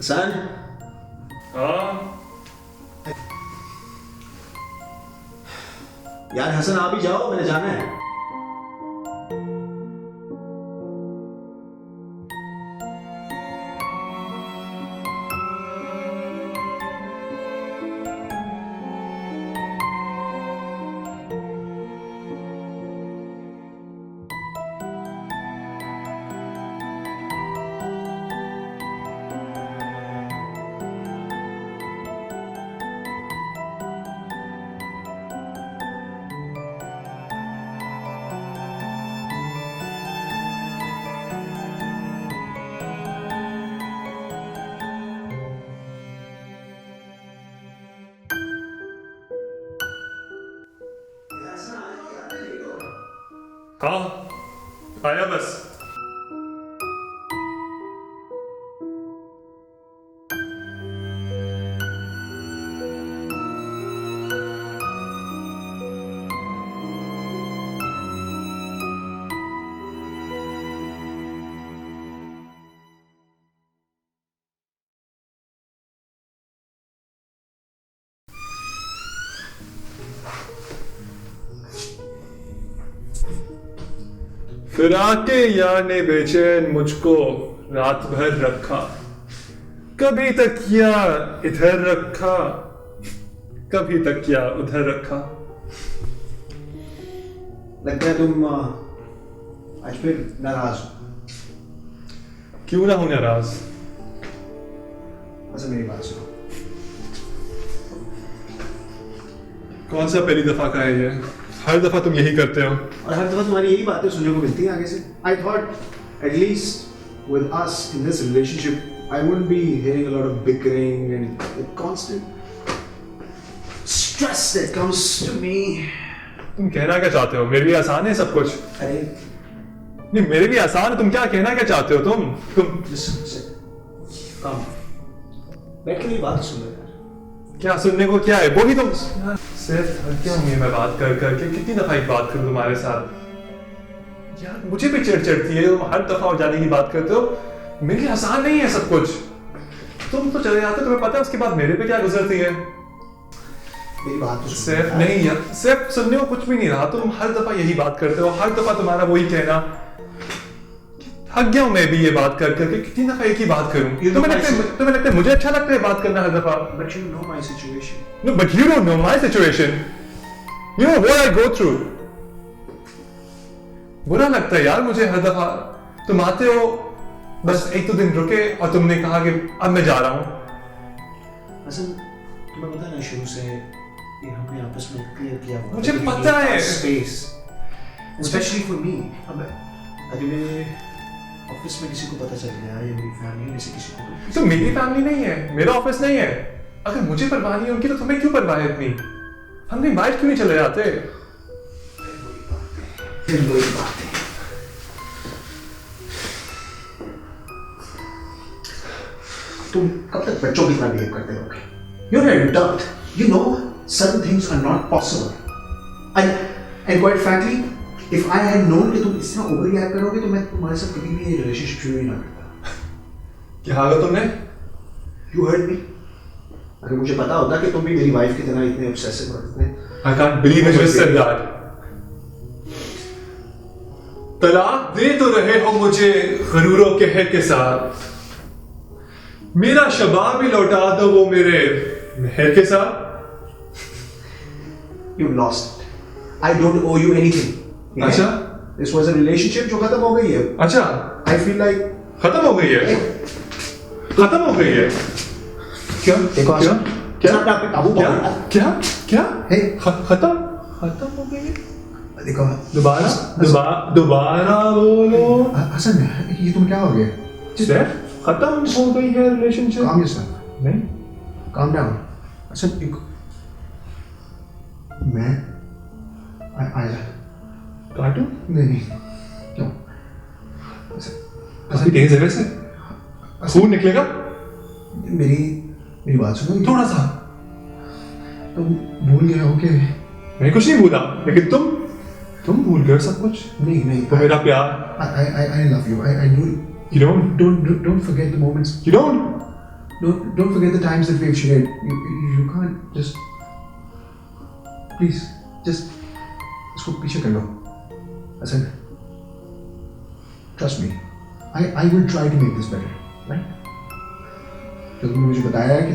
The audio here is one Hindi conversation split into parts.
हसन। हाँ यार हसन आप ही जाओ, मैंने जाना है। हाँ आया बस। फिर आके यार ने बेचैन मुझको रात भर रखा, कभी तकिया इधर रखा, कभी तकिया उधर रखा। लगता है तुम आज फिर नाराज हो। क्यों ना हो नाराज? अच्छा मेरी बात सुनो। कौन सा पहली दफा का है ये? हर दफा तुम यही करते हो। और हर दफा तुम्हारी यही बातें सुनने को मिलती हैं आगे से। I thought at least with us in this relationship I wouldn't be hearing a lot of bickering and the constant stress that comes to me. तुम कहना क्या चाहते हो? मेरे लिए आसान है सब कुछ। अरे नहीं मेरे लिए आसान है, तुम क्या कहना क्या चाहते हो? तुम listen, come बैठ के मेरी बात सुन लो यार। क्या सुनने को क्या है? वो ही तुम सिर्फ थक गया हूँ मैं बात कर करके। कितनी दफा एक बात करूँ तुम्हारे साथ यार, मुझे भी चिढ़ चढ़ती है। तुम हर दफा जाने की बात करते हो। मेरे लिए आसान नहीं है सब कुछ। तुम तो चले जाते हो, तुम्हें पता है उसके बाद मेरे पे क्या गुजरती है। मेरी बात तो सुनो सिर्फ यार। नहीं यार, सिर्फ सुनने को कुछ भी नहीं रहा। तुम हर दफा यही बात करते हो, हर दफा तुम्हारा वही कहना। थक गया हूँ मैं भी ये बात कर करके। कितनी दफा एक ही बात करूँ? तुम्हें लगता है मुझे अच्छा लगता है बात करना हर दफा? But you know my situation. No, but you don't know my situation. You know what I go through. बुरा लगता है यार मुझे हर दफा। तुम आते हो, बस एक दो दिन रुके और तुमने कहा कि अब मैं जा रहा हूँ। असल तुम्हें पता है ना शुरू से ये हमने आपस में क्लियर किया हुआ। मुझे पता है। Space specially for me. अब अगर मेरे ऑफिस में किसी को पता चल गया या मेरी फैमिली में से किसी को, तो मेरी फैमिली नहीं है, मेरा ऑफिस नहीं है। अगर मुझे परवाह नहीं है उनकी, तो तुम्हें क्यों परवाह है इतनी? हमने बाइक क्यों नहीं चले जाते? फिर वही बात है। तुम कब तक बच्चों की तरह बिहेव करते रहोगे? You're an adult. You know certain things are not possible. And quite frankly, if I had known कि तुम इस तरह ओवर रिएक्ट करोगे तो मैं तुम्हारे साथ कभी भी ये रिलेशनशिप शुरू ही ना करता। क्या कहा तुमने? You heard me. अगर मुझे पता होता कि तुम भी मेरी वाइफ की तरह इतने ऑब्सेसिव और इतने I can't believe you just said that. तलाक दे तो रहे हो मुझे गरूरों के है के साथ, मेरा शबाब भी लौटा दो वो मेरे मेहर के साथ। You lost it. I don't owe you anything. अच्छा? This was a relationship जो खत्म हो गई है। अच्छा, I feel like खत्म हो गई है? खत्म हो गई है? क्या? देखो क्या? क्या? अपने आप पे काबू क्या? पाओ। क्या? क्या? Hey, खत्म? खत्म हो गई है? देखो दोबारा बोलो। हसन ये तुम क्या हो गया? सिर्फ खत्म हो गई है रिलेशनशिप? Calm yourself. नहीं, Calm down. हसन मैं आया काटू? नहीं क्यों? काफी तेज है वैसे, खून निकलेगा। मेरी बात सुनो। थोड़ा सा। तुम भूल गए हो कि मैं कुछ नहीं भूला, लेकिन तुम भूल गए सब कुछ। नहीं तो मेरा प्यार। I love you. I do. You don't Don't forget the moments. You don't don't forget the times that we've shared. You can't just. Please, just इसको पीछे कर लो. Asan, trust me. I will try to make this better, right? जो तुमने मुझे बताया है कि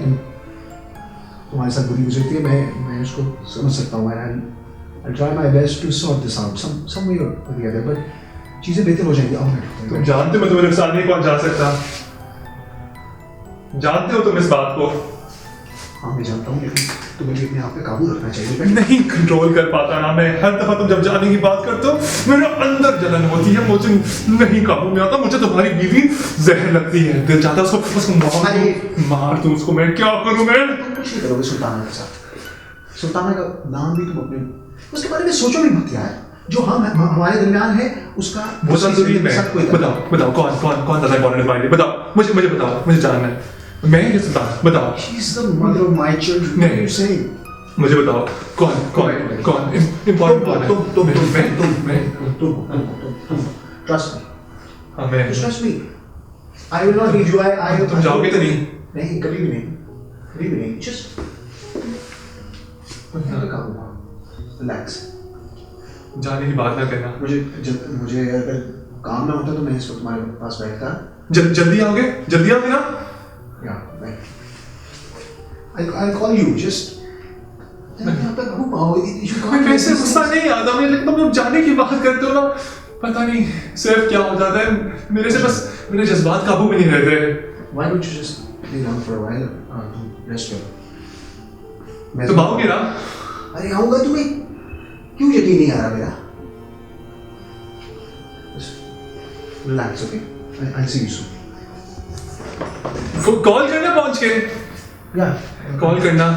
तुम्हारे साथ बुरी गुजरती है, मैं उसको समझ सकता हूँ. I'll try my best to sort this out some way or the other, but चीजें बेहतर हो जाएंगी. तुम जानते हो मैं तुम्हें नुकसान नहीं पहुंचा सकता. जानते हो तुम इस बात को. हाँ मैं जानता हूँ, लेकिन तुम्हें भी अपने आप पे काबू रखना चाहिए. नहीं कंट्रोल कर पाता ना मैं. हर दफा तुम जब जाने की बात करते हो मेरे अंदर जलन होती है. मुझे नहीं काबू में आता. मुझे तुम्हारी बीवी जहर लगती है. दिल चाहता है उसको मार दूं उसको. मैं क्या करूं? मैं कुछ नहीं करोगे सुल्ताना के साथ. सुल्ताना का नाम भी तुम अपने उसके बारे में सोचो भी मत यार. जो हम हमारे दरमियान है उसका वो तंदूरी में. बताओ कौन दादा कौन है भाई. बताओ मुझे बताओ. मुझे जानना है. मैं ये सुल्ताना बताओ. She is the mother of my children. What are you saying? मुझे बताओ कौन इम्पोर्टेंट तुम trust me. हाँ मैं. Just trust me. I will not leave you. तुम जाओगे तो नहीं? नहीं कभी भी नहीं. Just relax. जाने की बात ना करना. मुझे अगर काम ना होता तो मैं इस वक्त तुम्हारे पास बैठता. जल्दी आओगे ना? Yeah, I'll call you. Just यहाँ पे घूमाओ. वैसे गुस्सा नहीं आता मुझे, लेकिन तुम जब जाने की बात करते हो ना पता नहीं सिर्फ क्या हो जाता है मेरे से. बस मेरे जज्बात काबू में नहीं रहते. Why don't you just lay down for a while? Rest your. तुम आओगे ना? अरे आऊँगा. तुम्हें क्यों यकीन नहीं आ रहा मेरा? Just relax, okay? I'll see you soon. Call करना पहुंच के. Yeah. कॉल करना.